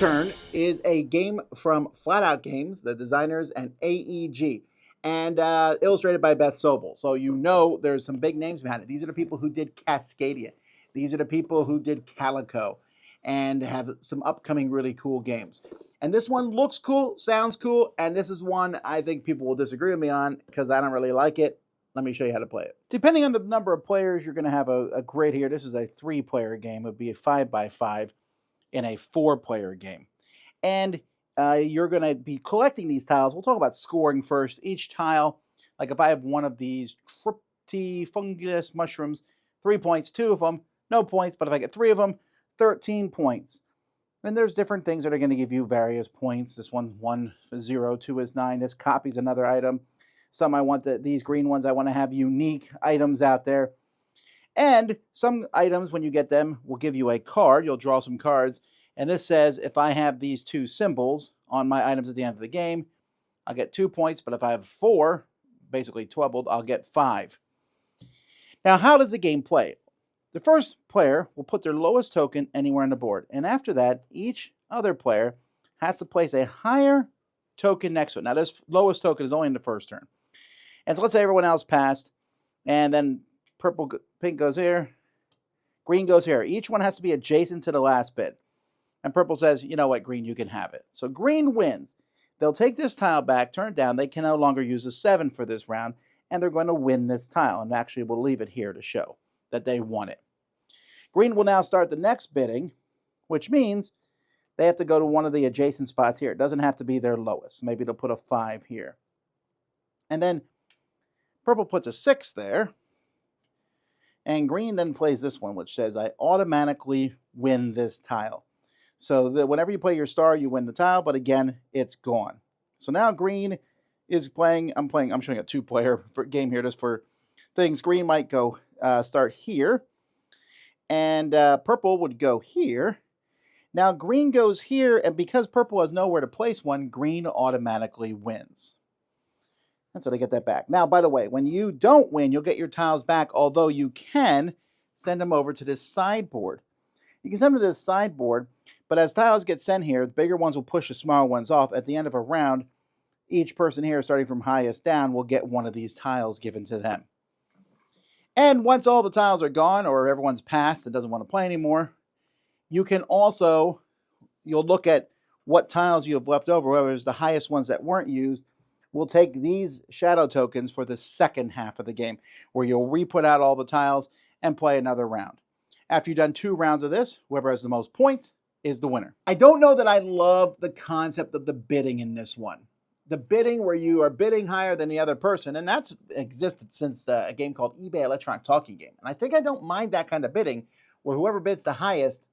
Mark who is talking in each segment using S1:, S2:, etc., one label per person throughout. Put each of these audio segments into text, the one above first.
S1: Nocturne is a game from Flat Out Games, the designers, and AEG, and illustrated by Beth Sobel. So you know there's some big names behind it. These are the people who did Cascadia. These are the people who did Calico and have some upcoming really cool games. And this one looks cool, sounds cool, and this is one I think people will disagree with me on because I don't really like it. Let me show you how to play it. Depending on the number of players, you're going to have a grid here. This is a 3-player game. It would be a 5x5 in a 4-player game. And you're going to be collecting these tiles. We'll talk about scoring first. Each tile, like if I have one of these Fungus mushrooms, 3 points, 2 of them, no points. But if I get 3 of them, 13 points. And there's different things that are going to give you various points. This one, 1 is 0, 2 is 9. This copies another item. Some I want these green ones, I want to have unique items out there. And some items, when you get them, will give you a card. You'll draw some cards. And this says if I have these 2 symbols on my items at the end of the game, I'll get 2 points. But if I have 4, basically doubled, I'll get 5. Now, how does the game play? The first player will put their lowest token anywhere on the board. And after that, each other player has to place a higher token next to it. Now, this lowest token is only in the first turn. And so let's say everyone else passed. And then pink goes here. Green goes here. Each one has to be adjacent to the last bit. And purple says, you know what, green, you can have it. So green wins. They'll take this tile back, turn it down. They can no longer use a 7 for this round. And they're going to win this tile. And actually, we'll leave it here to show that they won it. Green will now start the next bidding, which means they have to go to one of the adjacent spots here. It doesn't have to be their lowest. Maybe they'll put a 5 here. And then purple puts a 6 there. And green then plays this one, which says I automatically win this tile. So that whenever you play your star, you win the tile, but again, it's gone. So now green is playing. I'm showing a 2-player game here just for things. Green might go start here, and purple would go here. Now green goes here, and because purple has nowhere to place one, green automatically wins. And so they get that back. Now, by the way, when you don't win, you'll get your tiles back, although you can send them over to this sideboard. You can send them to this sideboard, but as tiles get sent here, the bigger ones will push the smaller ones off. At the end of a round, each person here, starting from highest down, will get one of these tiles given to them. And once all the tiles are gone, or everyone's passed and doesn't want to play anymore, you can also, you'll look at what tiles you have left over, whoever is the highest ones that weren't used. We'll take these shadow tokens for the second half of the game, where you'll re-put out all the tiles and play another round. After you've done 2 rounds of this, whoever has the most points is the winner. I don't know that I love the concept of the bidding in this one. The bidding where you are bidding higher than the other person, and that's existed since a game called eBay Electronic Talking Game. And I think I don't mind that kind of bidding, where whoever bids the highest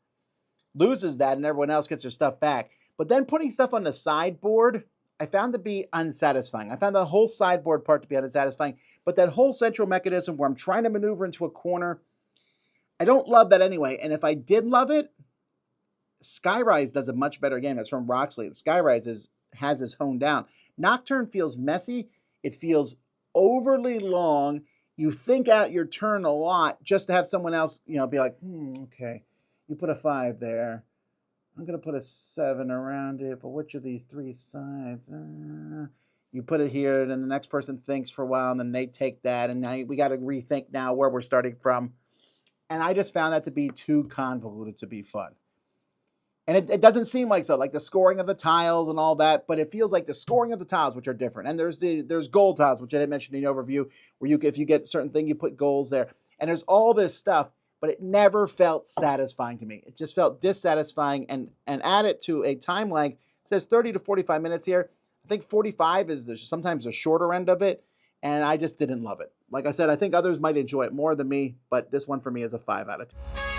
S1: loses that and everyone else gets their stuff back. But then putting stuff on the sideboard, I found to be unsatisfying. I found the whole sideboard part to be unsatisfying, but that whole central mechanism where I'm trying to maneuver into a corner, I don't love that anyway. And if I did love it, Skyrise does a much better game. That's from Roxley. Skyrise has this honed down. Nocturne feels messy. It feels overly long. You think out your turn a lot just to have someone else, be like, okay, you put a 5 there. I'm going to put a 7 around it, but which of these 3 sides? You put it here, and then the next person thinks for a while, and then they take that, and now we got to rethink now where we're starting from. And I just found that to be too convoluted to be fun. And it doesn't seem like so, like the scoring of the tiles and all that, but it feels like the scoring of the tiles, which are different. And there's gold tiles, which I didn't mention in the overview, where if you get a certain thing, you put goals there. And there's all this stuff, but it never felt satisfying to me. It just felt dissatisfying. And add it to a time length. It says 30 to 45 minutes here. I think 45 is sometimes the shorter end of it, and I just didn't love it. Like I said, I think others might enjoy it more than me, but this one for me is a 5 out of 10.